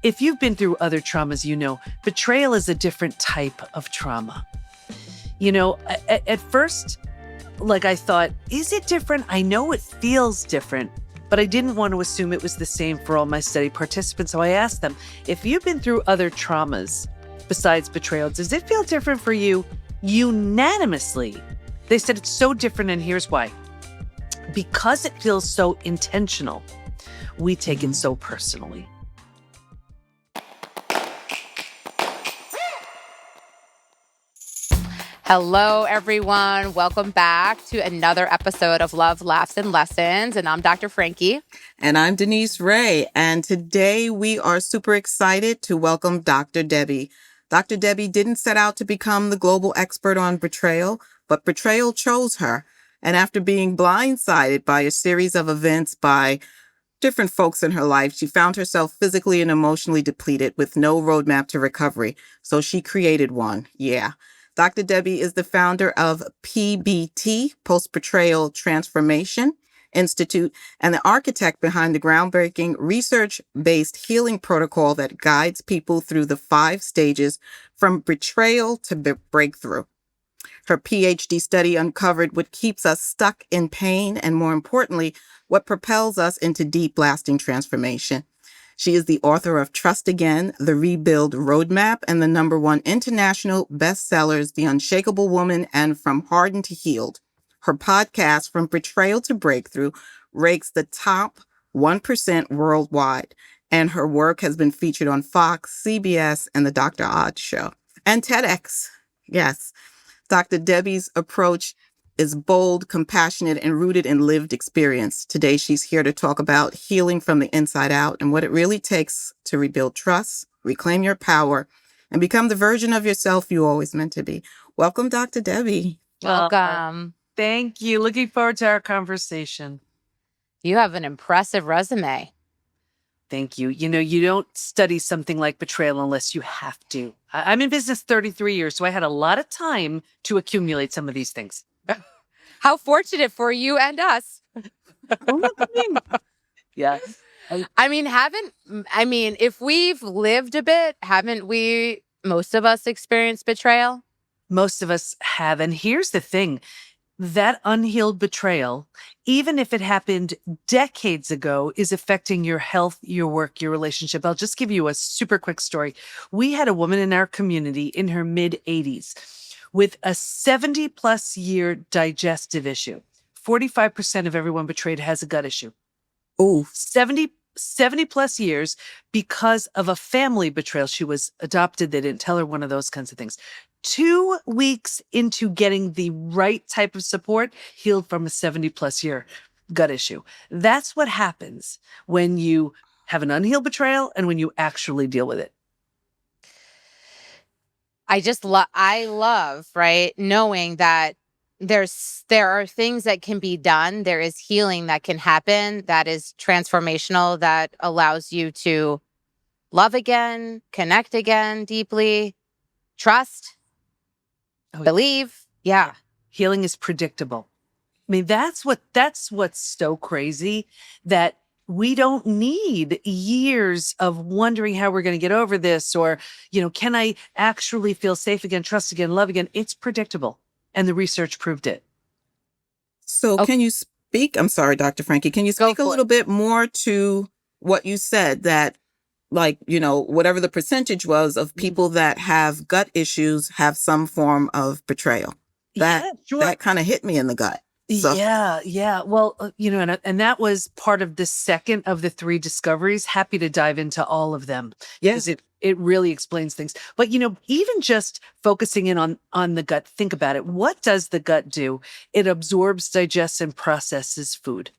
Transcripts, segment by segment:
If you've been through other traumas, you know, betrayal is a different type of trauma. You know, at first, like I thought, is it different? I know it feels different, but I didn't want to assume it was the same for all my study participants. So I asked them, if you've been through other traumas besides betrayal, does it feel different for you? Unanimously, they said it's so different, and here's why. Because it feels so intentional, we take it so personally. Hello, everyone. Welcome back to another episode of Love, Laughs, and Lessons. And I'm Dr. Frankie. And I'm Denise Ray. And today we are super excited to welcome Dr. Debi. Dr. Debi didn't set out to become the global expert on betrayal, but betrayal chose her. And after being blindsided by a series of events by different folks in her life, she found herself physically and emotionally depleted with no roadmap to recovery. So she created one. Yeah. Dr. Debi is the founder of PBT, Post-Betrayal Transformation Institute, and the architect behind the groundbreaking research-based healing protocol that guides people through the 5 stages from betrayal to breakthrough. Her PhD study uncovered what keeps us stuck in pain and, more importantly, what propels us into deep, lasting transformation. She is the author of Trust Again, The Rebuild Roadmap, and the #1 international bestsellers, The Unshakable Woman and From Hardened to Healed. Her podcast, From Betrayal to Breakthrough, ranks the top 1% worldwide, and her work has been featured on Fox, CBS, and The Dr. Oz Show, and TEDx. Yes, Dr. Debi's approach is bold, compassionate, and rooted in lived experience. Today, she's here to talk about healing from the inside out and what it really takes to rebuild trust, reclaim your power, and become the version of yourself you always meant to be. Welcome, Dr. Debi. Welcome. Thank you. Looking forward to our conversation. You have an impressive resume. Thank you. You know, you don't study something like betrayal unless you have to. I'm in business 33 years, so I had a lot of time to accumulate some of these things. How fortunate for you and us. Yeah. If we've lived a bit, haven't we, most of us, experienced betrayal? Most of us have. And here's the thing. That unhealed betrayal, even if it happened decades ago, is affecting your health, your work, your relationship. I'll just give you a super quick story. We had a woman in our community in her mid-80s with a 70-plus year digestive issue. 45% of everyone betrayed has a gut issue. Oh, 70 plus years because of a family betrayal. She was adopted. They didn't tell her, one of those kinds of things. 2 weeks into getting the right type of support, healed from a 70-plus year gut issue. That's what happens when you have an unhealed betrayal and when you actually deal with it. I love, right, knowing that there are things that can be done. There is healing that can happen that is transformational, that allows you to love again, connect again deeply, trust, believe. Yeah. Healing is predictable. I mean, that's what's so crazy, that we don't need years of wondering how we're going to get over this, or, you know, can I actually feel safe again, trust again, love again? It's predictable. And the research proved it. So Can you speak? I'm sorry, Dr. Frankie. Can you speak a little bit more to what you said, that, like, you know, whatever the percentage was of people that have gut issues have some form of betrayal? That kind of hit me in the gut. So. Yeah. Well, you know, and that was part of the second of the 3 discoveries. Happy to dive into all of them. Yes. It really explains things. But, you know, even just focusing in on the gut, think about it. What does the gut do? It absorbs, digests, and processes food.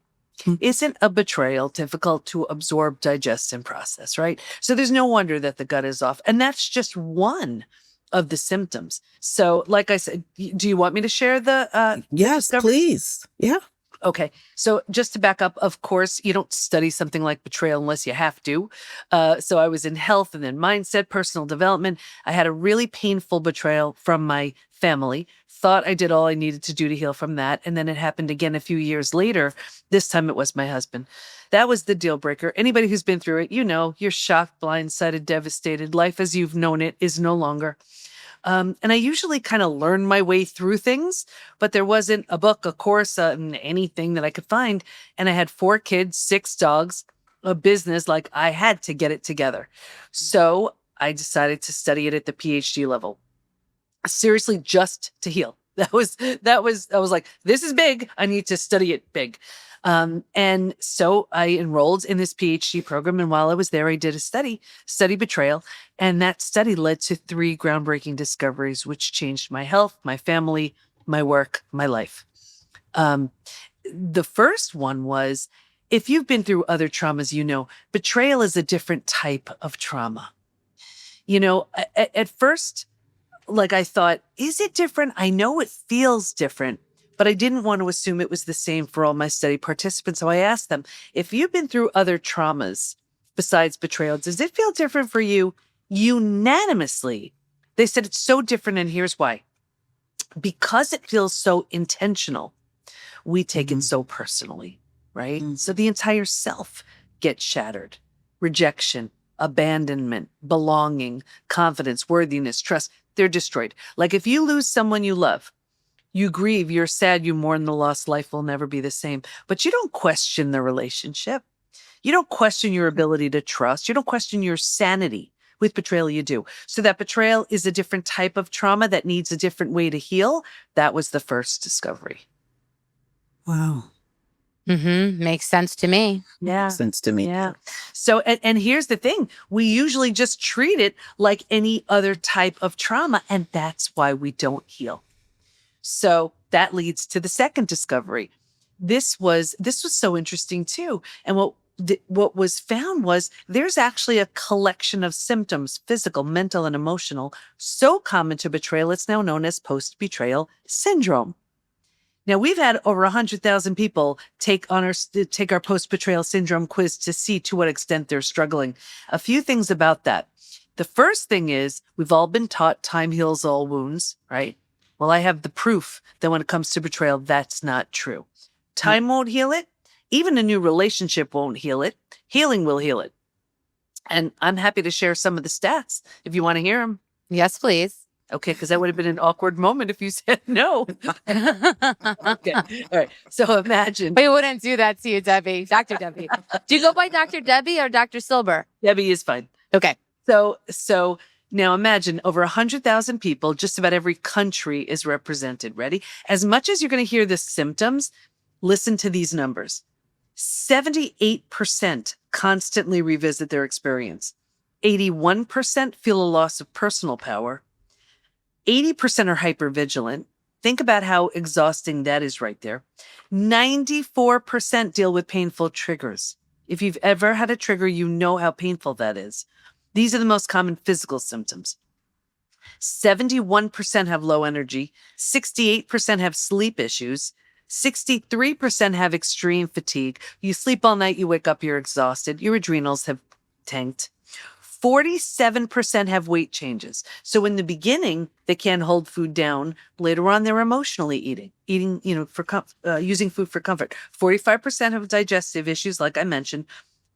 Isn't a betrayal difficult to absorb, digest, and process, right? So there's no wonder that the gut is off. And that's just one of the symptoms. So, like I said, do you want me to share the yes, please. Yeah. Okay. So just to back up, of course, you don't study something like betrayal unless you have to. So I was in health and then mindset, personal development. I had a really painful betrayal from my family, thought I did all I needed to do to heal from that. And then it happened again a few years later. This time it was my husband. That was the deal breaker. Anybody who's been through it, you're shocked, blindsided, devastated. Life as you've known it is no longer. And I usually kind of learn my way through things, but there wasn't a book, a course, anything that I could find. And I had 4 kids, 6 dogs, a business. Like, I had to get it together. So I decided to study it at the PhD level, seriously, just to heal. I was like, this is big. I need to study it big. And so I enrolled in this PhD program. And while I was there, I did a study betrayal. And that study led to 3 groundbreaking discoveries, which changed my health, my family, my work, my life. The first one was, if you've been through other traumas, betrayal is a different type of trauma. At first, like, I thought, is it different? I know it feels different, but I didn't want to assume it was the same for all my study participants. So I asked them, if you've been through other traumas besides betrayal, does it feel different for you? Unanimously, they said it's so different, and here's why. Because it feels so intentional, we take it so personally, right? So the entire self gets shattered. Rejection, abandonment, belonging, confidence, worthiness, trust, they're destroyed. Like, if you lose someone you love, you grieve, you're sad, you mourn the loss, life will never be the same. But you don't question the relationship. You don't question your ability to trust. You don't question your sanity. With betrayal, you do. So that betrayal is a different type of trauma that needs a different way to heal. That was the first discovery. Wow. Makes sense to me. Yeah. Makes sense to me. Yeah. So, and here's the thing. We usually just treat it like any other type of trauma, and that's why we don't heal. So that leads to the second discovery. This was so interesting too. And what was found was there's actually a collection of symptoms, physical, mental, and emotional, so common to betrayal, it's now known as post-betrayal syndrome. Now, we've had over 100,000 people take our post-betrayal syndrome quiz to see to what extent they're struggling. A few things about that. The first thing is, we've all been taught time heals all wounds, right? Well, I have the proof that when it comes to betrayal, that's not true. Time won't heal it. Even a new relationship won't heal it. Healing will heal it. And I'm happy to share some of the stats if you want to hear them. Yes, please. Okay, because that would have been an awkward moment if you said no. Okay, all right. So imagine. We wouldn't do that to you, Debi. Dr. Debi. Do you go by Dr. Debi or Dr. Silber? Debbie is fine. Okay. So now imagine over 100,000 people, just about every country is represented. Ready? As much as you're going to hear the symptoms, listen to these numbers. 78% constantly revisit their experience. 81% feel a loss of personal power. 80% are hypervigilant. Think about how exhausting that is right there. 94% deal with painful triggers. If you've ever had a trigger, you know how painful that is. These are the most common physical symptoms. 71% have low energy. 68% have sleep issues. 63% have extreme fatigue. You sleep all night, you wake up, you're exhausted. Your adrenals have tanked. 47% have weight changes. So in the beginning, they can't hold food down. Later on, they're emotionally eating, using food for comfort. 45% have digestive issues, like I mentioned.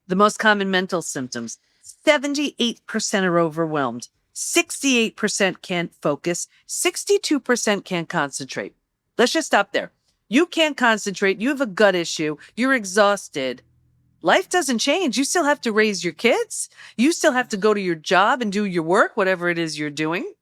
The most common mental symptoms, 78% are overwhelmed. 68% can't focus. 62% can't concentrate. Let's just stop there. You can't concentrate. You have a gut issue. You're exhausted. Life doesn't change. You still have to raise your kids. You still have to go to your job and do your work, whatever it is you're doing.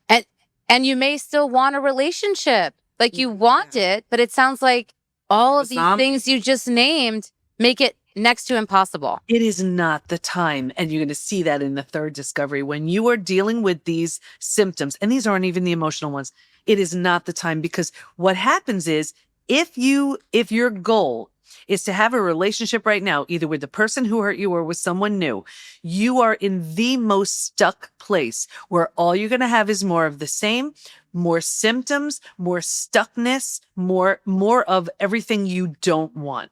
And you may still want a relationship. Like, you want it, but it sounds like all of these things you just named make it next to impossible. It is not the time. And you're going to see that in the third discovery. When you are dealing with these symptoms, and these aren't even the emotional ones, it is not the time, because what happens is if your goal is to have a relationship right now, either with the person who hurt you or with someone new, you are in the most stuck place where all you're going to have is more of the same, more symptoms, more stuckness, more of everything you don't want.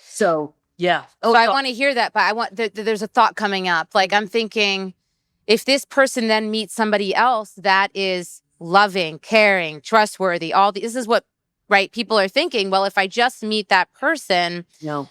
So, yeah. So I want to hear that, but there's a thought coming up. Like, I'm thinking, if this person then meets somebody else that is loving, caring, trustworthy, this is what, right, people are thinking, well, if I just meet that person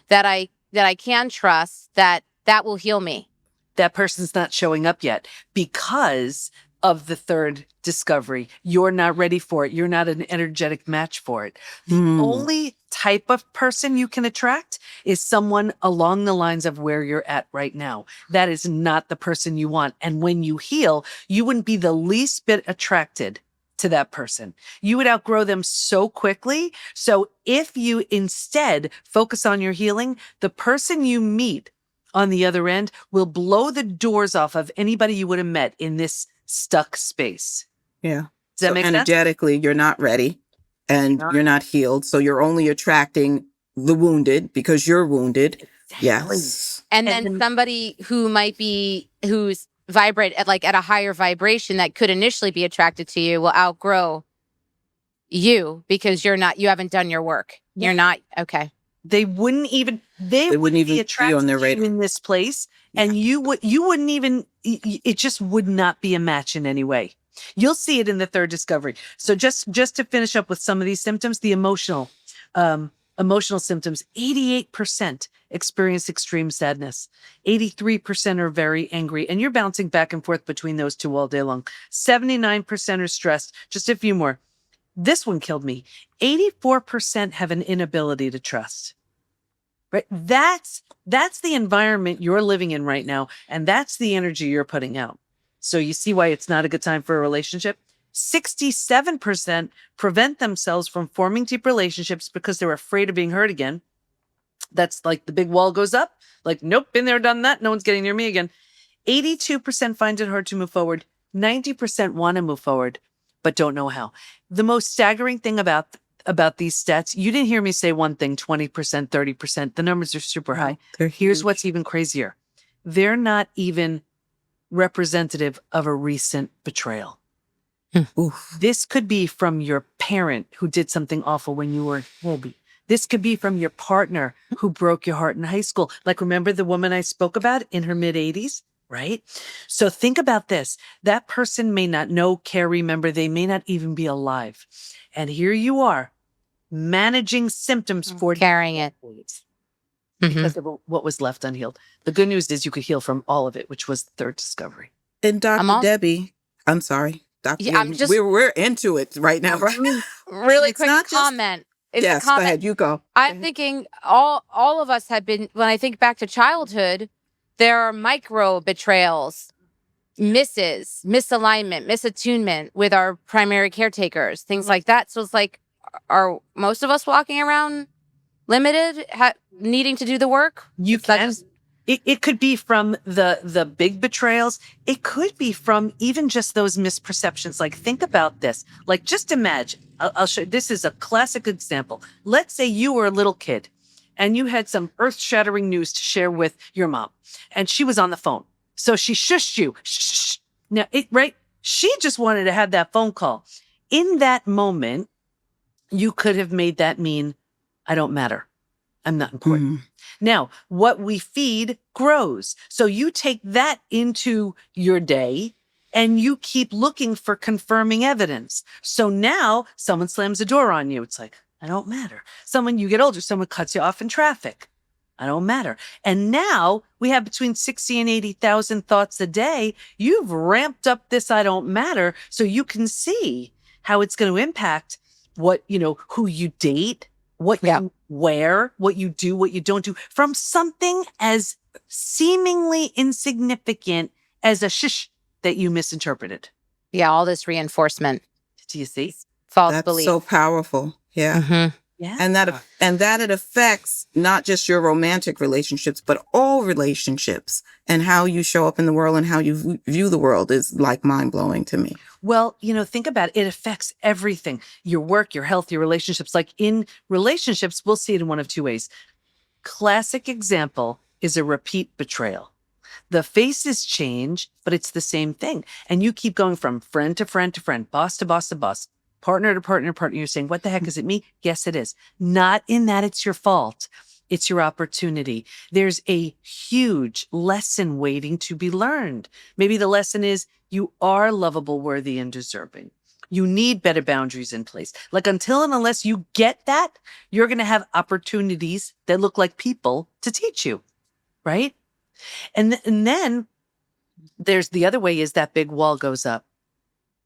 that I can trust, that will heal me. That person's not showing up yet because of the third discovery. You're not ready for it. You're not an energetic match for it. The only type of person you can attract is someone along the lines of where you're at right now. That is not the person you want. And when you heal, you wouldn't be the least bit attracted to that person. You would outgrow them so quickly. So if you instead focus on your healing, the person you meet on the other end will blow the doors off of anybody you would have met in this stuck space. Yeah. Does that So make sense? energetically, you're not ready and you're not healed. So you're only attracting the wounded because you're wounded. Exactly. Yes. And then somebody who might be, who's vibrate at a higher vibration that could initially be attracted to you will outgrow you because you haven't done your work. You're not, okay. They wouldn't even be attracted on their to you radar in this place, and you wouldn't even. It just would not be a match in any way. You'll see it in the third discovery. So just to finish up with some of these symptoms, the emotional symptoms: 88% experience extreme sadness, 83% are very angry, and you're bouncing back and forth between those two all day long. 79% are stressed. Just a few more. This one killed me. 84% have an inability to trust. Right? That's the environment you're living in right now. And that's the energy you're putting out. So you see why it's not a good time for a relationship? 67% prevent themselves from forming deep relationships because they're afraid of being hurt again. That's like the big wall goes up. Like, nope, been there, done that. No one's getting near me again. 82% find it hard to move forward. 90% want to move forward, but don't know how. The most staggering thing about these stats, you didn't hear me say one thing, 20%, 30%. The numbers are super high. Here's what's even crazier. They're not even representative of a recent betrayal. This could be from your parent who did something awful when you were a baby. This could be from your partner who broke your heart in high school. Like, remember the woman I spoke about in her mid-80s? Right? So think about this. That person may not know, care, remember. They may not even be alive. And here you are managing symptoms for carrying it because of what was left unhealed. The good news is you could heal from all of it, which was the third discovery. And Dr. Debi, I'm sorry. We're into it right now. Really quick comment. Yes, go ahead. You go. I'm thinking all of us have been, when I think back to childhood, there are micro betrayals, misalignment, misattunement with our primary caretakers, things like that. So it's like, are most of us walking around limited, needing to do the work? You can. It could be from the big betrayals. It could be from even just those misperceptions. Like, think about this. Like, just imagine, I'll show you. This is a classic example. Let's say you were a little kid and you had some earth-shattering news to share with your mom, and she was on the phone. So she shushed you. Shh. Now, she just wanted to have that phone call. In that moment, you could have made that mean, I don't matter. I'm not important. Now, what we feed grows. So you take that into your day and you keep looking for confirming evidence. So now someone slams a door on you. It's like, I don't matter. You get older, someone cuts you off in traffic. I don't matter. And now we have between 60 and 80,000 thoughts a day. You've ramped up this I don't matter so you can see how it's going to impact who you date, what you wear, what you do, what you don't do, from something as seemingly insignificant as a shush that you misinterpreted. Yeah, all this reinforcement. Do you see? False belief. That's so powerful. Yeah. Mm-hmm. Yeah. And that it affects not just your romantic relationships, but all relationships, and how you show up in the world and how you view the world is like mind blowing to me. Well, think about it. It affects everything. Your work, your health, your relationships. Like, in relationships, we'll see it in one of two ways. Classic example is a repeat betrayal. The faces change, but it's the same thing. And you keep going from friend to friend to friend, boss to boss to boss, partner to partner to partner. You're saying, what the heck is it me? Yes, it is. Not in that it's your fault. It's your opportunity. There's a huge lesson waiting to be learned. Maybe the lesson is you are lovable, worthy, and deserving. You need better boundaries in place. Like until and unless you get that, you're going to have opportunities that look like people to teach you, right? And then there's the other way is that big wall goes up,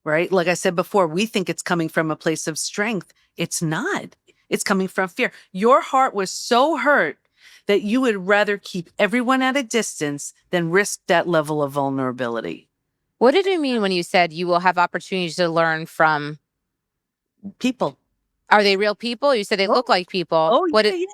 right? Like I said before, we think it's coming from a place of strength. It's not. It's coming from fear. Your heart was so hurt that you would rather keep everyone at a distance than risk that level of vulnerability. What did you mean when you said you will have opportunities to learn from People. Are they real people? You said they look like people. Oh, What yeah, yeah.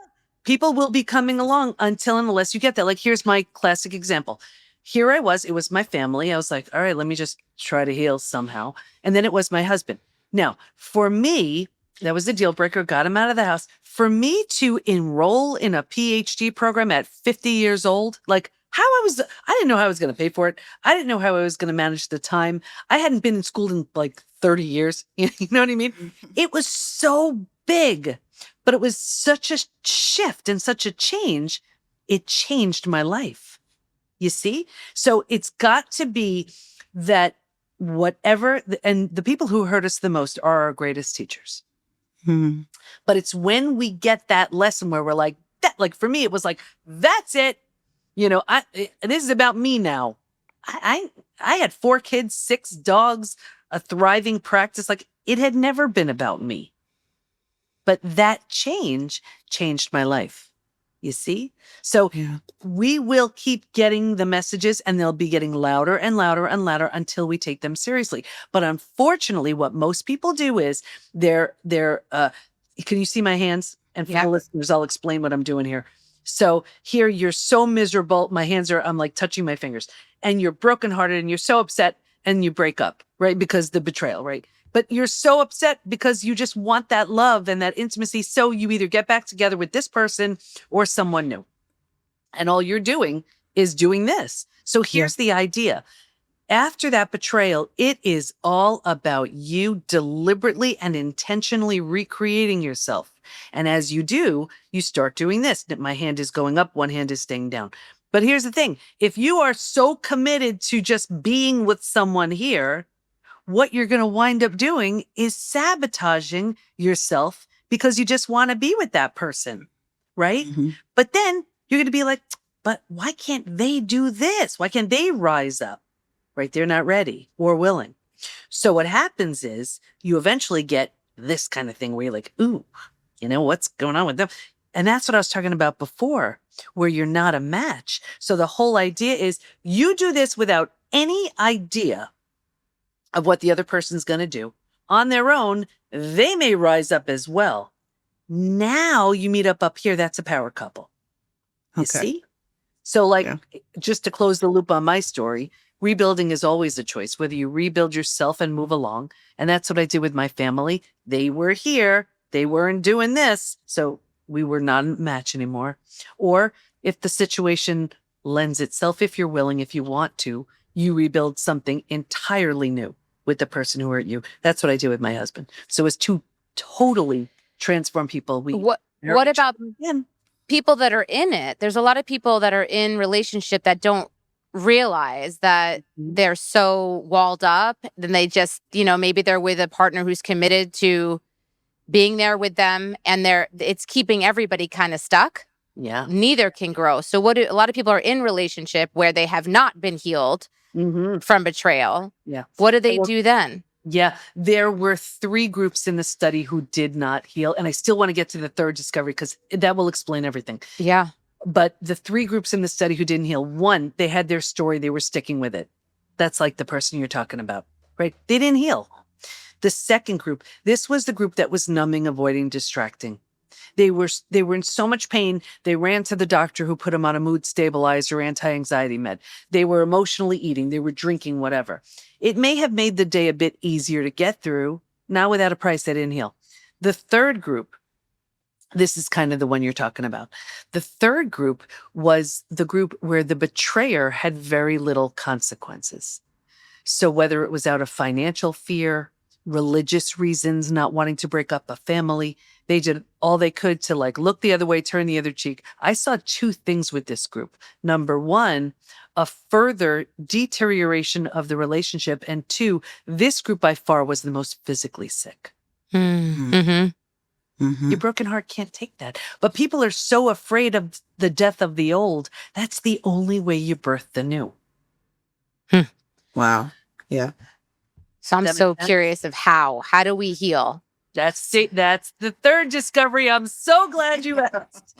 People will be coming along until and unless you get that. Like, here's my classic example. Here I was. It was my family. I was like, all right, let me just try to heal somehow. And then it was my husband. Now, for me, that was a deal breaker. Got him out of the house. For me to enroll in a PhD program at 50 years old, like I didn't know how I was going to pay for it. I didn't know how I was going to manage the time. I hadn't been in school in like 30 years. You know what I mean? It was so big, but it was such a shift and such a change. It changed my life. You see? So it's got to be that whatever, and the people who hurt us the most are our greatest teachers. Hmm. But it's when we get that lesson where we're like, that, like for me, it was like, that's it. You know, this is about me now. I had 4 kids, 6 dogs, a thriving practice. Like it had never been about me. But that change changed my life. You see? So Yeah. we will keep getting the messages and they'll be getting louder and louder and louder until we take them seriously. But unfortunately, what most people do is they're can you see my hands? And for Yeah. the listeners, I'll explain what I'm doing here. So here you're so miserable. I'm like touching my fingers and you're brokenhearted and you're so upset and you break up, right? Because the betrayal, right? But you're so upset because you just want that love and that intimacy. So you either get back together with this person or someone new. And all you're doing is doing this. So here's the idea. After that betrayal, it is all about you deliberately and intentionally recreating yourself. And as you do, you start doing this. My hand is going up, one hand is staying down. But here's the thing. If you are so committed to just being with someone here, what you're going to wind up doing is sabotaging yourself because you just want to be with that person, right? Mm-hmm. But then you're going to be like, but why can't they do this? Why can't they rise up? Right? They're not ready or willing. So what happens is you eventually get this kind of thing where you're like, ooh, you know, what's going on with them? And that's what I was talking about before, where you're not a match. So the whole idea is you do this without any idea of what the other person's going to do. On their own, they may rise up as well. Now you meet up here. That's a power couple. You Okay. see? So like, Yeah. just to close the loop on my story, rebuilding is always a choice, whether you rebuild yourself and move along. And that's what I did with my family. They were here. They weren't doing this. So we were not a match anymore. Or if the situation lends itself, if you're willing, if you want to, you rebuild something entirely new with the person who hurt you. That's what I did with my husband. So it's 2 totally transformed people. What about people that are in it? There's a lot of people that are in relationship that don't realize that they're so walled up. Then they just, maybe they're with a partner who's committed to being there with them, and it's keeping everybody kind of stuck. Yeah. Neither can grow. So a lot of people are in relationship where they have not been healed from betrayal. Yeah. What do they do then? Yeah, there were 3 groups in the study who did not heal. And I still want to get to the third discovery because that will explain everything. Yeah. But the 3 groups in the study who didn't heal, 1, they had their story, they were sticking with it. That's like the person you're talking about, right? They didn't heal. The second group, this was the group that was numbing, avoiding, distracting. They were in so much pain, they ran to the doctor who put them on a mood stabilizer, anti-anxiety med. They were emotionally eating, they were drinking, whatever. It may have made the day a bit easier to get through. Now without a price, they didn't heal. The third group, this is kind of the one you're talking about. The third group was the group where the betrayer had very little consequences. So whether it was out of financial fear, religious reasons, not wanting to break up a family. They did all they could to like look the other way, turn the other cheek. I saw two things with this group. Number one, a further deterioration of the relationship. And two, this group by far was the most physically sick. Mm-hmm. Your broken heart can't take that. But people are so afraid of the death of the old. That's the only way you birth the new. Wow. Yeah. So I'm That so makes sense? curious of how. How do we heal? That's the third discovery. I'm so glad you asked.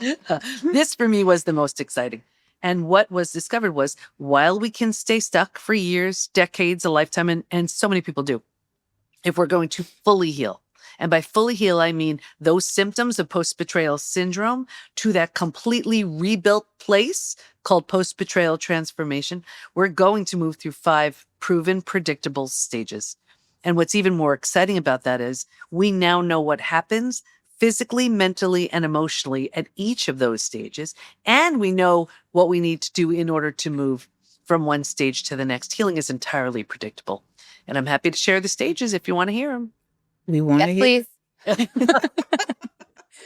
This for me was the most exciting. And what was discovered was while we can stay stuck for years, decades, a lifetime, and so many people do, if we're going to fully heal. And by fully heal, I mean those symptoms of post-betrayal syndrome to that completely rebuilt place called post-betrayal transformation. We're going to move through 5 proven predictable stages. And what's even more exciting about that is we now know what happens physically, mentally, and emotionally at each of those stages. And we know what we need to do in order to move from one stage to the next. Healing is entirely predictable. And I'm happy to share the stages if you want to hear them. We want to Yes, hear. please.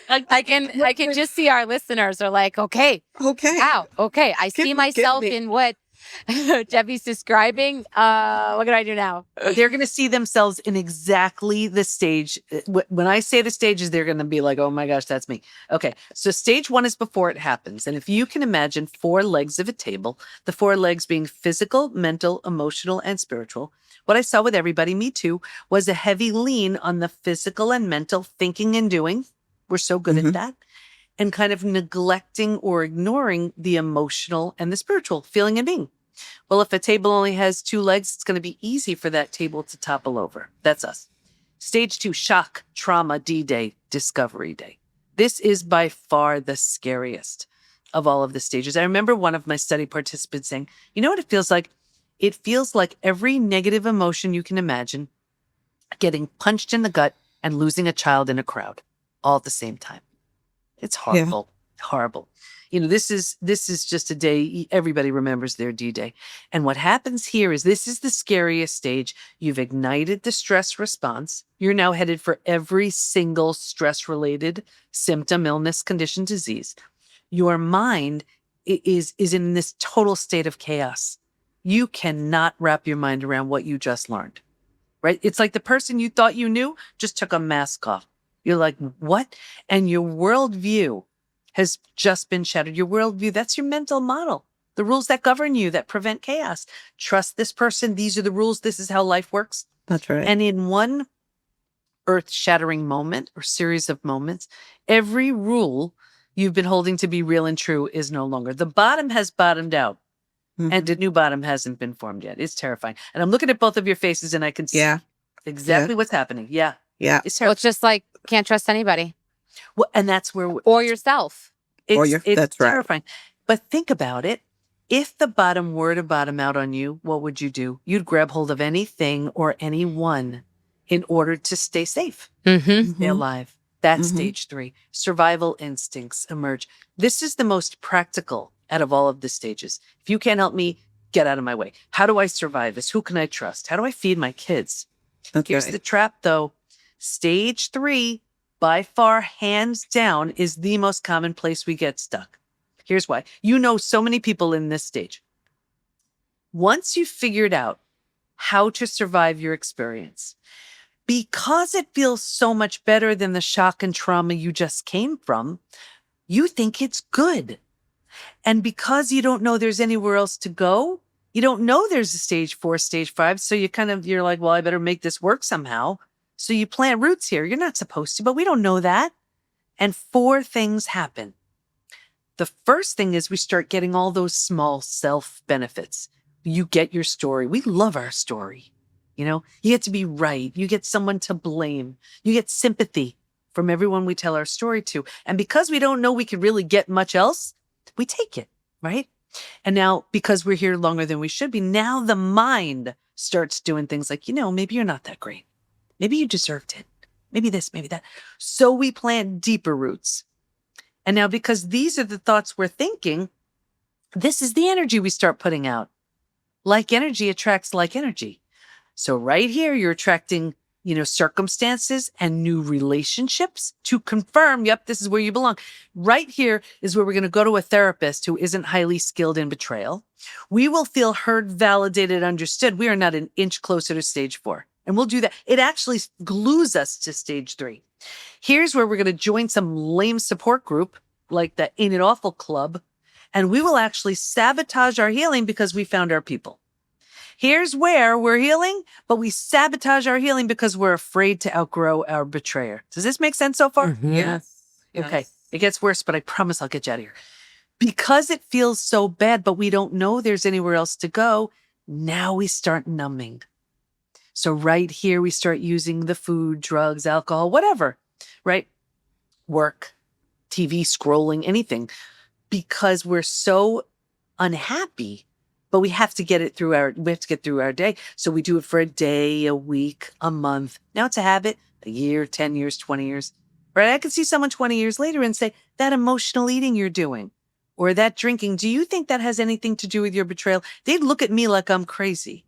I can just see our listeners are like, okay, Okay. wow, okay. I see Get myself me. in what Debbie's describing. What can I do now? They're going to see themselves in exactly the stage. When I say the stages, they're going to be like, oh my gosh, that's me. Okay. So stage 1 is before it happens. And if you can imagine 4 legs of a table, the 4 legs being physical, mental, emotional, and spiritual. What I saw with everybody, me too, was a heavy lean on the physical and mental thinking and doing. We're so good at that. And kind of neglecting or ignoring the emotional and the spiritual feeling and being. Well, if a table only has 2 legs, it's going to be easy for that table to topple over. That's us. Stage 2, shock, trauma, D-Day, discovery day. This is by far the scariest of all of the stages. I remember one of my study participants saying, you know what it feels like? It feels like every negative emotion you can imagine getting punched in the gut and losing a child in a crowd all at the same time. It's horrible, horrible. You know, this is just a day everybody remembers their D-Day. And what happens here is this is the scariest stage. You've ignited the stress response. You're now headed for every single stress-related symptom, illness, condition, disease. Your mind is in this total state of chaos. You cannot wrap your mind around what you just learned, right? It's like the person you thought you knew just took a mask off. You're like, what? And your worldview has just been shattered. Your worldview, that's your mental model. The rules that govern you, that prevent chaos. Trust this person. These are the rules. This is how life works. That's right. And in one earth-shattering moment or series of moments, every rule you've been holding to be real and true is no longer. The bottom has bottomed out. And the new bottom hasn't been formed yet. It's terrifying. And I'm looking at both of your faces and I can see exactly what's happening. Yeah. Yeah. It's Well, terrifying. it's just like can't trust anybody Well, and that's where or yourself. it's that's right. terrifying. But think about it. If the bottom were to bottom out on you, what would you do? You'd grab hold of anything or anyone in order to stay safe, Mm-hmm. stay alive. That's stage 3. Survival instincts emerge. This is the most practical out of all of the stages. If you can't help me, get out of my way. How do I survive this? Who can I trust? How do I feed my kids? Here's the trap, though. Stage 3, by far, hands down, is the most common place we get stuck. Here's why. You know so many people in this stage. Once you've figured out how to survive your experience, because it feels so much better than the shock and trauma you just came from, you think it's good. And because you don't know there's anywhere else to go, you don't know there's a stage 4, stage 5. So you're like, well, I better make this work somehow. So you plant roots here. You're not supposed to, but we don't know that. And 4 things happen. The first thing is we start getting all those small self benefits. You get your story. We love our story. You know, you get to be right. You get someone to blame. You get sympathy from everyone we tell our story to. And because we don't know we could really get much else, we take it, right? And now, because we're here longer than we should be, now the mind starts doing things like, maybe you're not that great. Maybe you deserved it. Maybe this, maybe that. So we plant deeper roots. And now, because these are the thoughts we're thinking, this is the energy we start putting out. Like energy attracts like energy. So right here, you're attracting circumstances and new relationships to confirm, yep, this is where you belong. Right here is where we're going to go to a therapist who isn't highly skilled in betrayal. We will feel heard, validated, understood. We are not an inch closer to stage 4. And we'll do that. It actually glues us to stage 3. Here's where we're going to join some lame support group like the Ain't It Awful Club. And we will actually sabotage our healing because we found our people. Here's where we're healing, but we sabotage our healing because we're afraid to outgrow our betrayer. Does this make sense so far? Yes. Okay. It gets worse, but I promise I'll get you out of here. Because it feels so bad, but we don't know there's anywhere else to go, now we start numbing. So right here, we start using the food, drugs, alcohol, whatever, right? Work, TV, scrolling, anything, because we're so unhappy. But we have to get through our day. So we do it for a day, a week, a month. Now it's a habit, a year, 10 years, 20 years. Right? I could see someone 20 years later and say, that emotional eating you're doing or that drinking, do you think that has anything to do with your betrayal? They'd look at me like I'm crazy.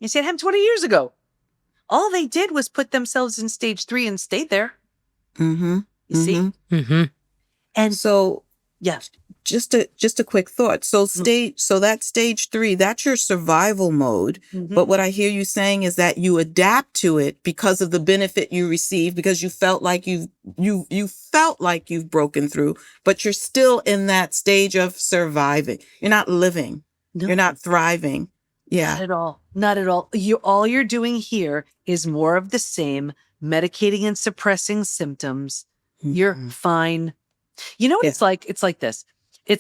You say it happened 20 years ago. All they did was put themselves in stage 3 and stayed there. Mm-hmm. You see? Mm-hmm. And So yeah. just a quick thought. So that stage 3, that's your survival mode. Mhm. But what I hear you saying is that you adapt to it because of the benefit you receive, because you felt like you felt like you've broken through, but you're still in that stage of surviving. You're not living. No. You're not thriving. Yeah. Not at all. Not at all. All you're doing here is more of the same, medicating and suppressing symptoms. You're fine. You know what it's like? It's like this.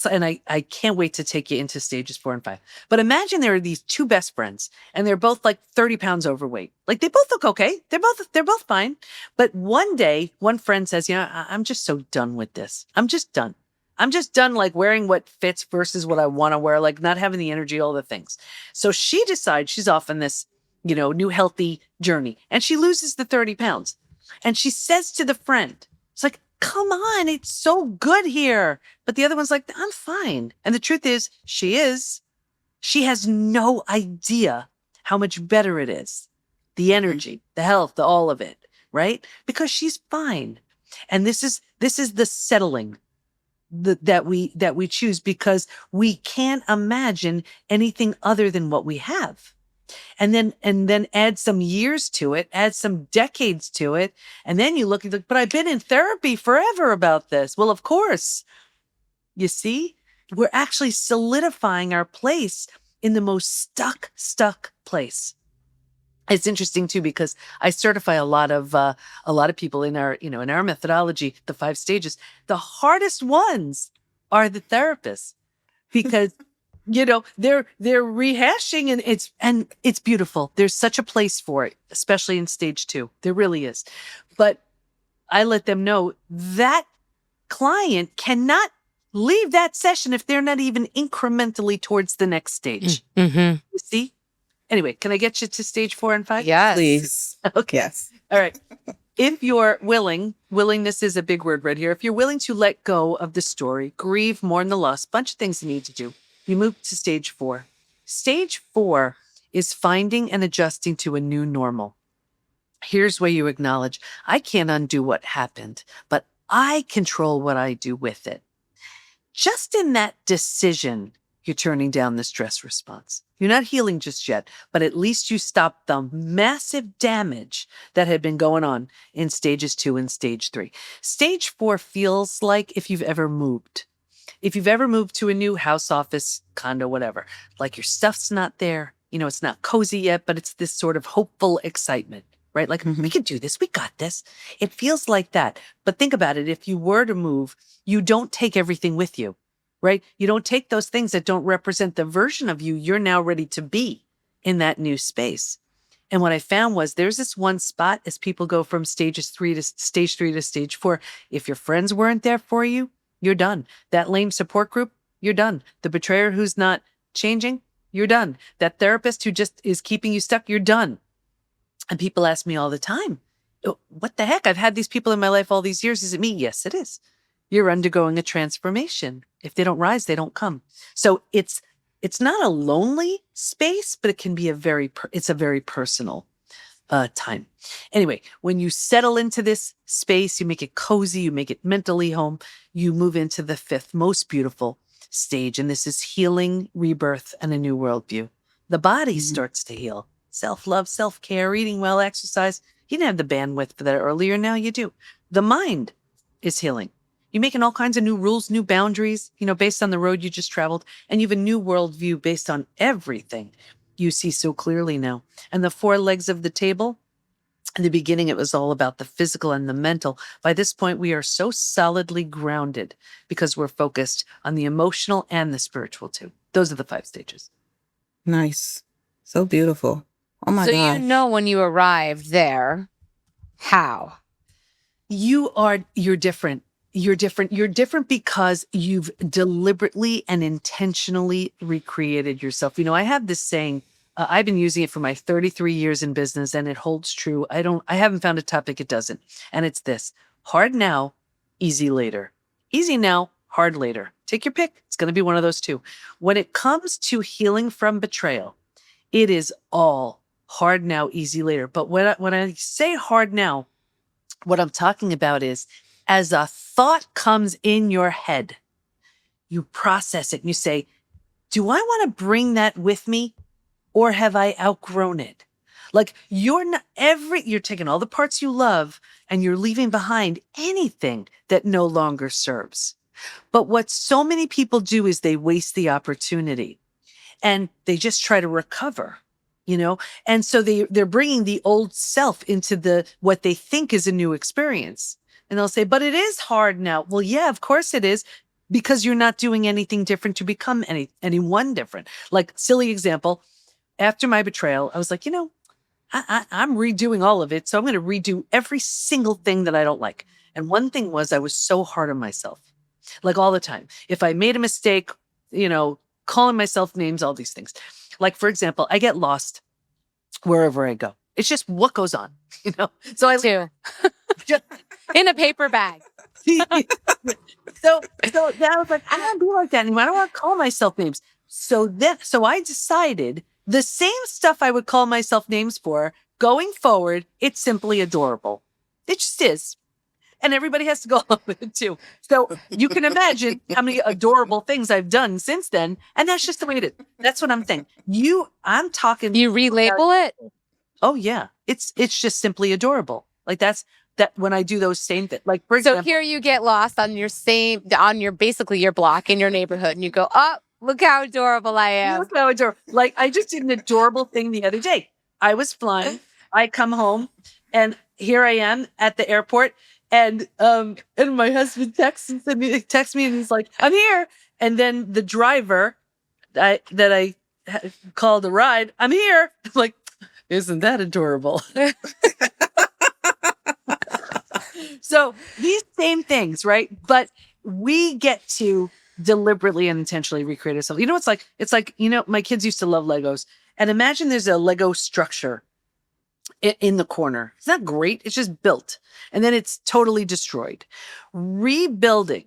And I can't wait to take you into stages 4 and 5. But imagine there are these 2 best friends and they're both like 30 pounds overweight. Like they both look okay. They're both fine. But one day, one friend says, I'm just so done with this. I'm just done. I'm just done like wearing what fits versus what I want to wear, like not having the energy, all the things. So she decides she's off on this, new healthy journey and she loses the 30 pounds. And she says to the friend, it's like, come on, it's so good here. But the other one's like, I'm fine. And the truth is, she has no idea how much better it is. The energy, the health, all of it, right? Because she's fine. And this is the settling that we choose because we can't imagine anything other than what we have. And then add some years to it, add some decades to it. And then you look and like, but I've been in therapy forever about this. Well, of course, you see, we're actually solidifying our place in the most stuck place. It's interesting too, because I certify a lot of people in our, in our methodology, the 5 stages. The hardest ones are the therapists because they're rehashing and it's beautiful. There's such a place for it, especially in stage 2. There really is. But I let them know that client cannot leave that session if they're not even incrementally towards the next stage. Mm-hmm. You see? Anyway, can I get you to stage 4 and 5? Yes. Please. Okay. Yes. All right. If you're willingness is a big word right here. If you're willing to let go of the story, grieve, mourn the loss, bunch of things you need to do. You move to stage 4. Stage 4 is finding and adjusting to a new normal. Here's where you acknowledge, I can't undo what happened, but I control what I do with it. Just in that decision, you're turning down the stress response. You're not healing just yet, but at least you stopped the massive damage that had been going on in stages 2 and stage 3. Stage 4 feels like if you've ever moved. If you've ever moved to a new house, office, condo, whatever, like your stuff's not there, it's not cozy yet, but it's this sort of hopeful excitement, right? Like, we can do this. We got this. It feels like that. But think about it. If you were to move, you don't take everything with you, right? You don't take those things that don't represent the version of you you're now ready to be in that new space. And what I found was there's this one spot as people go from stage 3 to stage 4. If your friends weren't there for you, you're done. That lame support group, you're done. The betrayer who's not changing, you're done. That therapist who just is keeping you stuck, you're done. And people ask me all the time, what the heck? I've had these people in my life all these years. Is it me? Yes, it is. You're undergoing a transformation. If they don't rise, they don't come. So it's not a lonely space, but it can be it's a very personal time. Anyway, when you settle into this space, you make it cozy, you make it mentally home, you move into the fifth most beautiful stage. And this is healing, rebirth, and a new worldview. The body starts to heal. Self-love, self-care, eating well, exercise. You didn't have the bandwidth for that earlier. Now you do. The mind is healing. You're making all kinds of new rules, new boundaries, based on the road you just traveled. And you have a new worldview based on everything you see so clearly now. And the four legs of the table, in the beginning, it was all about the physical and the mental. By this point, we are so solidly grounded because we're focused on the emotional and the spiritual too. Those are the 5 stages. Nice. So beautiful. Oh my So gosh. you know when you arrived there, how? You're different. You're different. You're different because you've deliberately and intentionally recreated yourself. I have this saying, I've been using it for my 33 years in business, and it holds true. I haven't found a topic it doesn't. And it's this: hard now, easy later. Easy now, hard later. Take your pick. It's going to be one of those two. When it comes to healing from betrayal, it is all hard now, easy later. But when I say hard now, what I'm talking about is, as a thought comes in your head, you process it and you say, do I want to bring that with me, or have I outgrown it? Like, you're taking all the parts you love and you're leaving behind anything that no longer serves. But what so many people do is they waste the opportunity and they just try to recover. And so they're bringing the old self into what they think is a new experience. And they'll say, but it is hard now. Well, yeah, of course it is, because you're not doing anything different to become anyone different. Like, silly example, after my betrayal, I was like, I'm redoing all of it. So I'm going to redo every single thing that I don't like. And one thing was, I was so hard on myself, like all the time. If I made a mistake, calling myself names, all these things. Like, for example, I get lost wherever I go. It's just what goes on, So I Too. just In a paper bag. so that was like, I don't be like that anymore. I don't want to call myself names. So I decided the same stuff I would call myself names for going forward, it's simply adorable. It just is. And everybody has to go along with it too. So you can imagine how many adorable things I've done since then. And that's just the way it is. That's what I'm saying. I'm talking. You relabel it? Oh yeah. It's just simply adorable. Like that when I do those same things, like, for example. So here you get lost on basically your block in your neighborhood, and you go, oh, look how adorable I am. Look how adorable. Like, I just did an adorable thing the other day. I was flying. I come home and here I am at the airport. And my husband texts me and he's like, I'm here. And then the driver that I called a ride, I'm here. I'm like, isn't that adorable? So these same things, right? But we get to deliberately and intentionally recreate ourselves. It's like, my kids used to love Legos. And imagine there's a Lego structure in the corner. It's not great. It's just built. And then it's totally destroyed. Rebuilding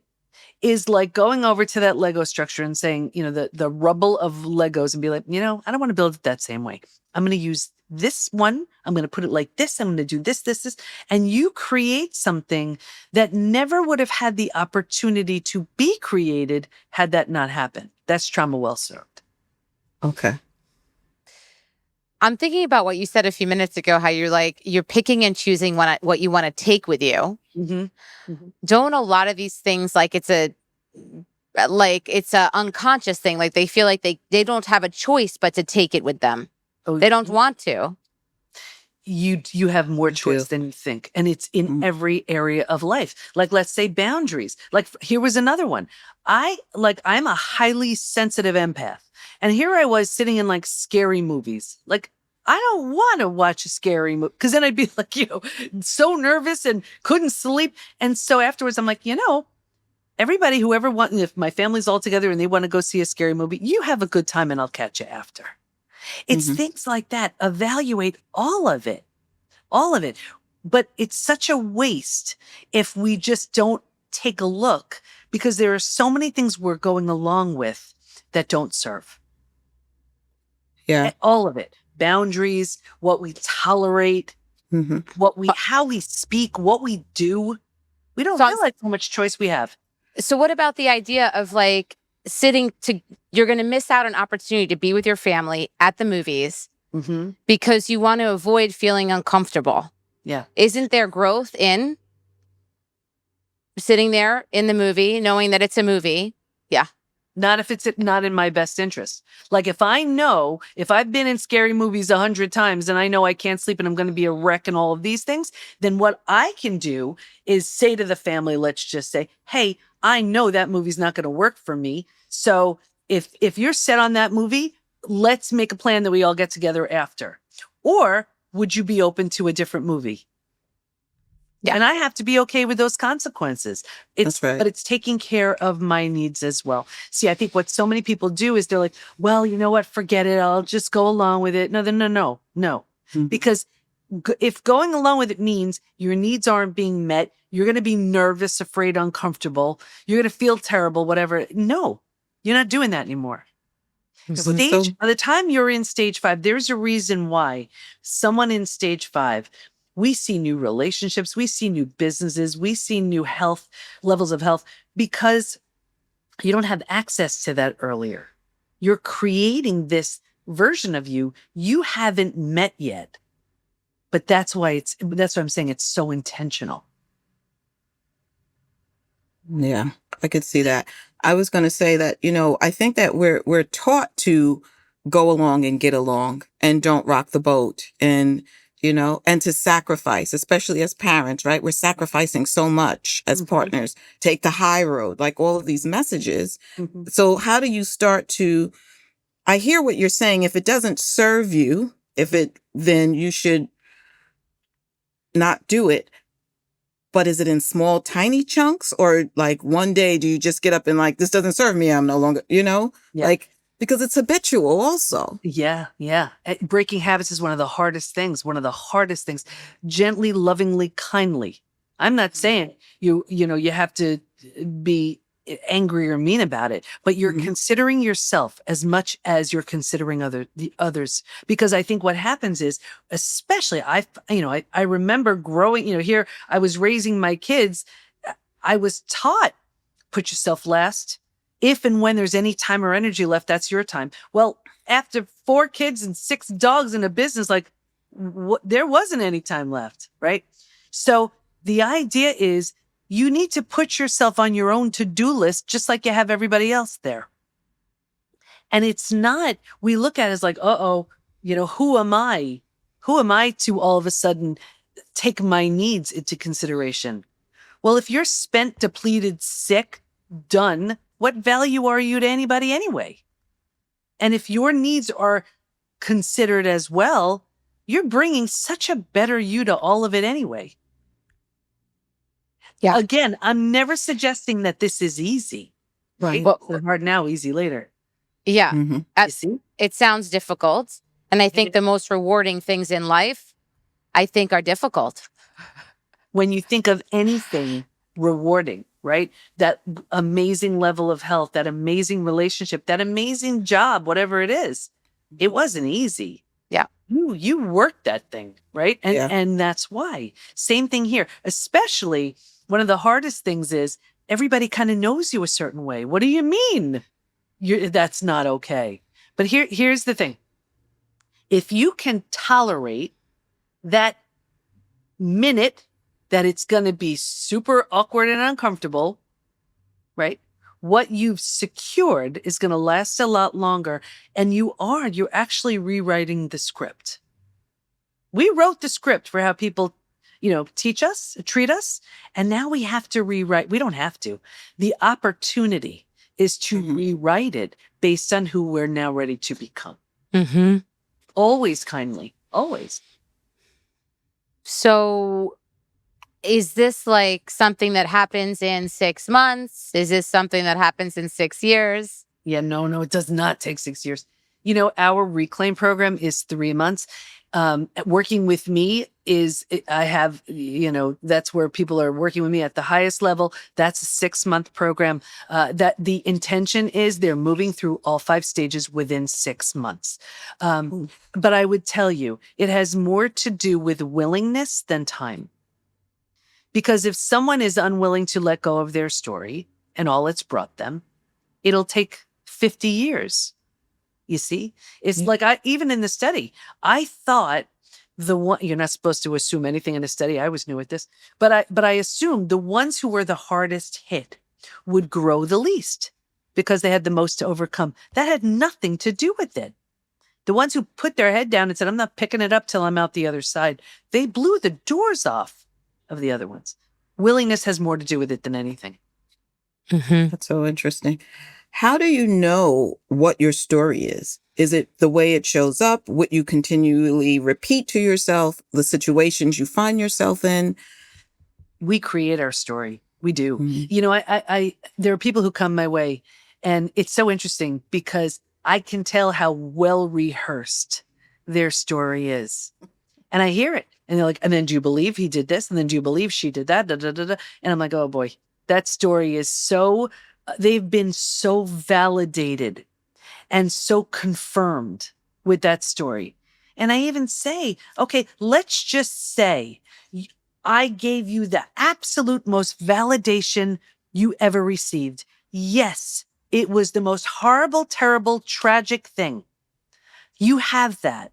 is like going over to that Lego structure and saying, the rubble of Legos, and be like, I don't want to build it that same way. I'm going to use this one. I'm going to put it like this. I'm going to do this. And you create something that never would have had the opportunity to be created had that not happened. That's trauma well served. Okay. I'm thinking about what you said a few minutes ago, how you're picking and choosing what you want to take with you. Mm-hmm. Mm-hmm. Don't a lot of these things, it's a unconscious thing. Like, they feel like they don't have a choice but to take it with them. Oh, They don't want to. You have more choice than you think. And it's in every area of life. Like, let's say boundaries. Like, here was another one. I'm a highly sensitive empath. And here I was sitting in scary movies. Like, I don't want to watch a scary movie, because then I'd be so nervous and couldn't sleep. And so afterwards I'm like, everybody, if my family's all together and they want to go see a scary movie, you have a good time and I'll catch you after. It's things like that. Evaluate all of it. But it's such a waste if we just don't take a look, because there are so many things we're going along with that don't serve. Yeah. All of it. boundaries, what we tolerate, how we speak, what we do. We don't So, realize how much choice we have. so what about the idea of like you're going to miss out on opportunity to be with your family at the movies because you want to avoid feeling uncomfortable. Yeah. Isn't there growth in sitting there in the movie, knowing that it's a movie? Yeah. Not if it's not in my best interest. Like if I've been in scary movies 100 times and I know I can't sleep and I'm going to be a wreck and all of these things, then what I can do is say to the family, let's just say, hey, I know that movie's not going to work for me. So if you're set on that movie, let's make a plan that we all get together after. Or would you be open to a different movie? Yeah. And I have to be okay with those consequences. That's right. But it's taking care of my needs as well. See, I think what so many people do is they're like, well, you know what? Forget it. I'll just go along with it. No. Because if going along with it means your needs aren't being met, you're going to be nervous, afraid, uncomfortable. You're going to feel terrible, whatever. No, you're not doing that anymore. By the time you're in stage 5, there's a reason why someone in stage 5, we see new relationships, we see new businesses, we see new levels of health, because you don't have access to that earlier. You're creating this version of you haven't met yet. But that's why I'm saying it's so intentional. Yeah, I could see that. I was going to say that, I think that we're taught to go along and get along and don't rock the boat and to sacrifice, especially as parents, right? We're sacrificing so much as partners, take the high road, like all of these messages. So how do you start I hear what you're saying. If it doesn't serve you, then you should not do it. But is it in small, tiny chunks, or like one day do you just get up and like, this doesn't serve me, I'm no longer, like, because it's habitual also. Yeah. Breaking habits is one of the hardest things. Gently, lovingly, kindly. I'm not saying you have to be angry or mean about it, but you're considering yourself as much as you're considering the others. Because I think what happens is, especially I remember growing, here I was raising my kids. I was taught, put yourself last. If and when there's any time or energy left, that's your time. Well, after 4 kids and 6 dogs in a business, like there wasn't any time left, right? So the idea is you need to put yourself on your own to-do list, just like you have everybody else there. And it's not, we look at it as like, who am I? Who am I to all of a sudden take my needs into consideration? Well, if you're spent, depleted, sick, done, what value are you to anybody anyway? And if your needs are considered as well, you're bringing such a better you to all of it anyway. Yeah. Again, I'm never suggesting that this is easy. Right. Well, hard now, easy later. Yeah. You see? It sounds difficult. And I think the most rewarding things in life, I think, are difficult. When you think of anything rewarding, right? That amazing level of health, that amazing relationship, that amazing job, whatever it is, it wasn't easy. Yeah. You worked that thing, right? And that's why. Same thing here. Especially one of the hardest things is everybody kind of knows you a certain way. What do you mean? That's not okay. But here's the thing. If you can tolerate that minute that it's going to be super awkward and uncomfortable, right? What you've secured is going to last a lot longer. And you're actually rewriting the script. We wrote the script for how people, teach us, treat us. And now we have to rewrite. We don't have to. The opportunity is to rewrite it based on who we're now ready to become. Always kindly, always. So is this like something that happens in 6 months? Is this something that happens in 6 years? Yeah, no, it does not take 6 years. Our reclaim program is 3 months. Working with me I have, that's where people are working with me at the highest level. That's a 6-month program. That the intention is they're moving through all 5 stages within 6 months. But I would tell you, it has more to do with willingness than time. Because if someone is unwilling to let go of their story and all it's brought them, it'll take 50 years. You see, it's like even in the study, I thought you're not supposed to assume anything in a study. I was new at this, but I assumed the ones who were the hardest hit would grow the least because they had the most to overcome. That had nothing to do with it. The ones who put their head down and said, I'm not picking it up till I'm out the other side, they blew the doors off of the other ones. Willingness has more to do with it than anything. Mm-hmm. That's so interesting. How do you know what your story is? Is it the way it shows up, what you continually repeat to yourself, the situations you find yourself in? We create our story. We do. Mm-hmm. I there are people who come my way, and it's so interesting because I can tell how well rehearsed their story is. And I hear it. And they're like, and then do you believe he did this? And then do you believe she did that? Da, da, da, da. And I'm like, oh boy, that story is they've been so validated and so confirmed with that story. And I even say, okay, let's just say I gave you the absolute most validation you ever received. Yes, it was the most horrible, terrible, tragic thing. You have that.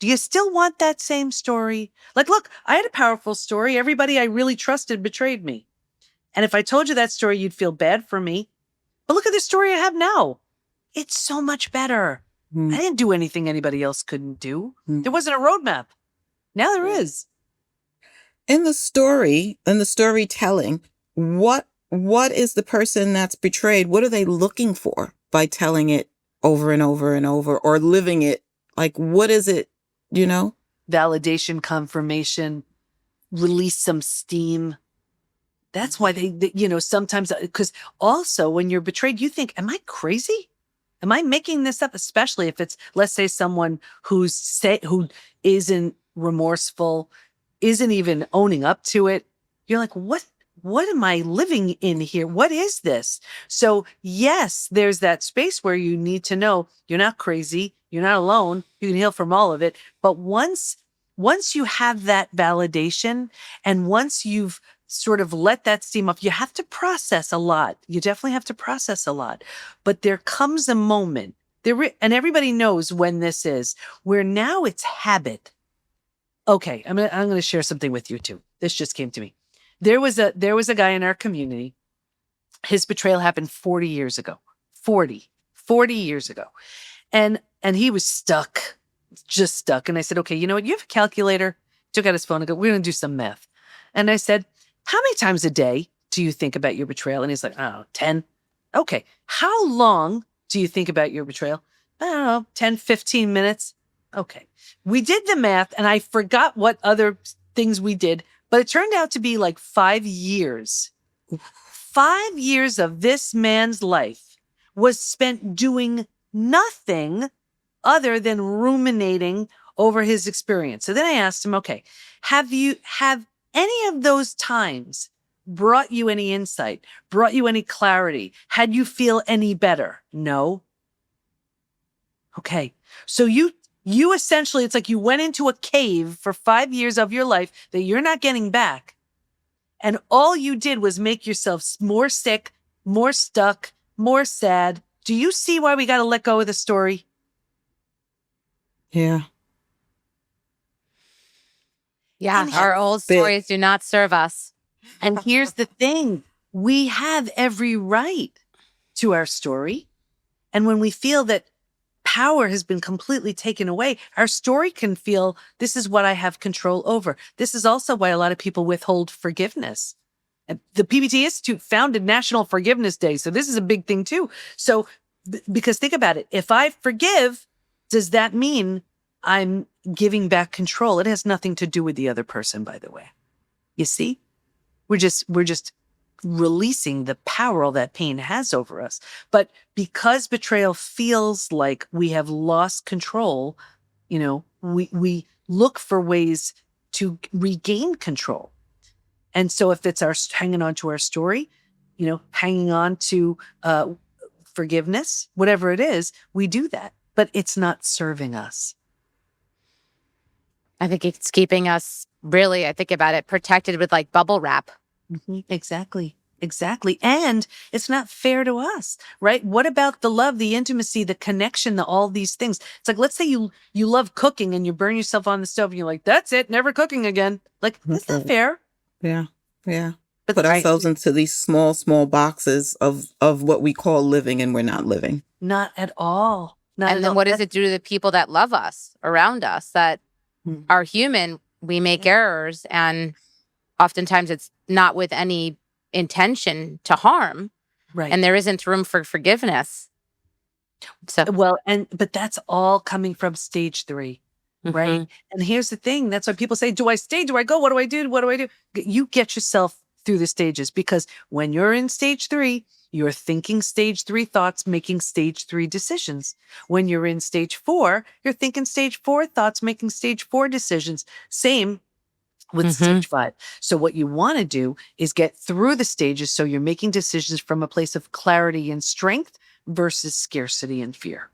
Do you still want that same story? Like, look, I had a powerful story. Everybody I really trusted betrayed me. And if I told you that story, you'd feel bad for me. But look at the story I have now. It's so much better. I didn't do anything anybody else couldn't do. There wasn't a roadmap. Now there is. In the storytelling, what is the person that's betrayed? What are they looking for by telling it over and over and over or living it? Like, what is it, Validation, confirmation, release some steam. That's why they sometimes, because also when you're betrayed, you think, am I crazy? Am I making this up? Especially if it's, let's say, someone who isn't remorseful, isn't even owning up to it. You're like, what am I living in here? What is this? So yes, there's that space where you need to know you're not crazy. You're not alone. You can heal from all of it. But once you have that validation and once you've sort of let that steam off, you have to process a lot. You definitely have to process a lot. But there comes a moment, and everybody knows when this is, where now it's habit. Okay, I'm gonna share something with you too. This just came to me. There was a guy in our community. His betrayal happened 40 years ago. 40 years ago. And he was stuck, just stuck. And I said, okay, you know what? You have a calculator? Took out his phone and go, we're going to do some math. And I said, how many times a day do you think about your betrayal? And he's like, I don't know, 10. Okay. How long do you think about your betrayal? I don't know, 10, 15 minutes. Okay. We did the math and I forgot what other things we did, but it turned out to be like 5 years. 5 years of this man's life was spent doing nothing other than ruminating over his experience. So then I asked him, okay, have any of those times brought you any insight, brought you any clarity? Had you feel any better? No. Okay. So you essentially, it's like you went into a cave for 5 years of your life that you're not getting back. And all you did was make yourself more sick, more stuck, more sad. Do you see why we got to let go of the story? Yeah. Yeah, our old stories do not serve us. And here's the thing. We have every right to our story. And when we feel that power has been completely taken away, our story can feel, this is what I have control over. This is also why a lot of people withhold forgiveness. And the PBT Institute founded National Forgiveness Day. So this is a big thing too. So, because think about it. If I forgive, does that mean I'm giving back control? It has nothing to do with the other person, by the way. You see? We're just releasing the power all that pain has over us. But because betrayal feels like we have lost control, we look for ways to regain control. And so if it's our hanging on to our story, hanging on to forgiveness, whatever it is, we do that. But it's not serving us. I think it's keeping us really, I think about it, protected with like bubble wrap. Mm-hmm. Exactly. And it's not fair to us, right? What about the love, the intimacy, the connection, all these things? It's like, let's say you love cooking and you burn yourself on the stove and you're like, that's it, never cooking again. Like, that's not fair. Yeah. But Put ourselves into these small boxes of what we call living, and we're not living. Not at all. And then what does it do to the people that love us, around us, that are human? We make errors, and oftentimes it's not with any intention to harm. Right. And there isn't room for forgiveness. So but that's all coming from stage 3. Right. And here's the thing. That's why people say, do I stay? Do I go? What do I do? What do I do? You get yourself through the stages, because when you're in stage 3, you're thinking stage 3 thoughts, making stage 3 decisions. When you're in stage 4, you're thinking stage 4 thoughts, making stage 4 decisions. Same with stage 5. So what you want to do is get through the stages so you're making decisions from a place of clarity and strength versus scarcity and fear.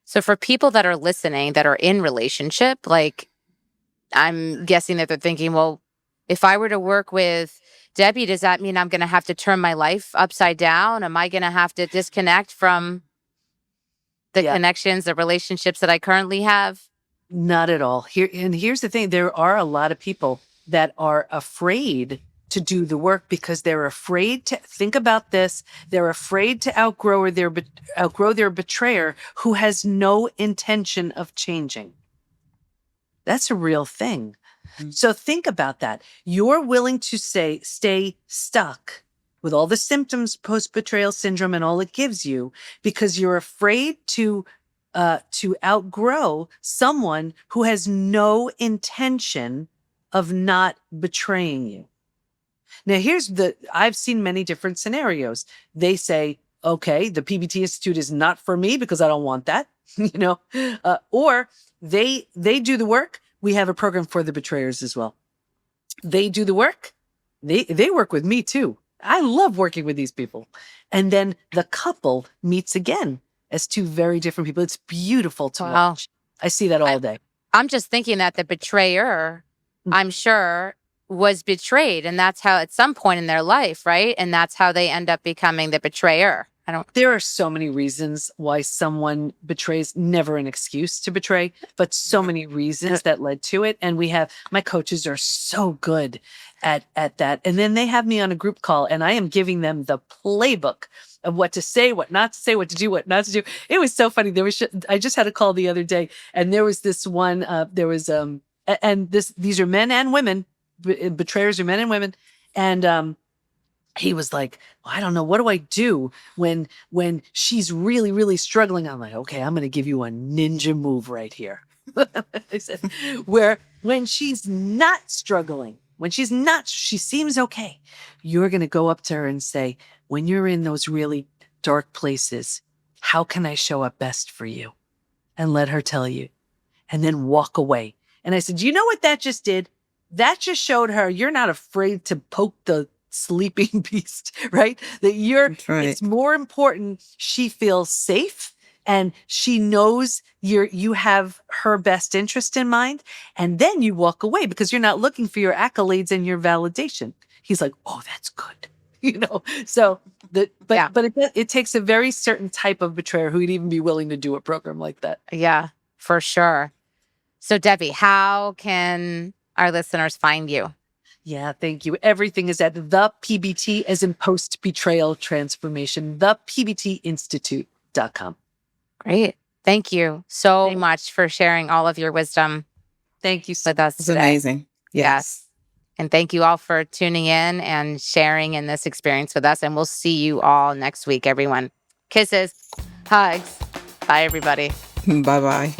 So for people that are listening, that are in relationship, like, I'm guessing that they're thinking, well, if I were to work with Debi, does that mean I'm going to have to turn my life upside down? Am I going to have to disconnect from the connections, the relationships that I currently have? Not at all. Here's the thing. There are a lot of people that are afraid to do the work because they're afraid to think about this. They're afraid to outgrow their betrayer who has no intention of changing. That's a real thing. So think about that. You're willing to stay stuck with all the symptoms, post-betrayal syndrome and all it gives you, because you're afraid to outgrow someone who has no intention of not betraying you. Now, I've seen many different scenarios. They say, okay, the PBT Institute is not for me because I don't want that, or they do the work. We have a program for the betrayers as well. They do the work. They work with me too. I love working with these people. And then the couple meets again as 2 very different people. It's beautiful to watch. I see that all day. I'm just thinking that the betrayer, I'm sure, was betrayed. And that's how, at some point in their life, right? And that's how they end up becoming the betrayer. There are so many reasons why someone betrays, never an excuse to betray, but so many reasons that led to it. And my coaches are so good at that. And then they have me on a group call and I am giving them the playbook of what to say, what not to say, what to do, what not to do. It was so funny. I just had a call the other day and there was this one, these are men and women, betrayers are men and women. And, he was like, well, I don't know. What do I do when she's really, really struggling? I'm like, okay, I'm going to give you a ninja move right here. I said, when she's not struggling, she seems okay. You're going to go up to her and say, when you're in those really dark places, how can I show up best for you? And let her tell you, and then walk away. And I said, you know what that just did? That just showed her you're not afraid to poke the sleeping beast, right? It's more important she feels safe and she knows you have her best interest in mind, and then you walk away because you're not looking for your accolades and your validation. He's like, oh, that's good. So it takes a very certain type of betrayer who'd even be willing to do a program like that. Yeah, for sure. So Debi, how can our listeners find you? Yeah, thank you. Everything is at the PBT, as in post-betrayal transformation, thepbtinstitute.com. Great. Thank you so much for sharing all of your wisdom. Thank you with us today. It's amazing. Yes. And thank you all for tuning in and sharing in this experience with us. And we'll see you all next week, everyone. Kisses, hugs. Bye, everybody. Bye-bye.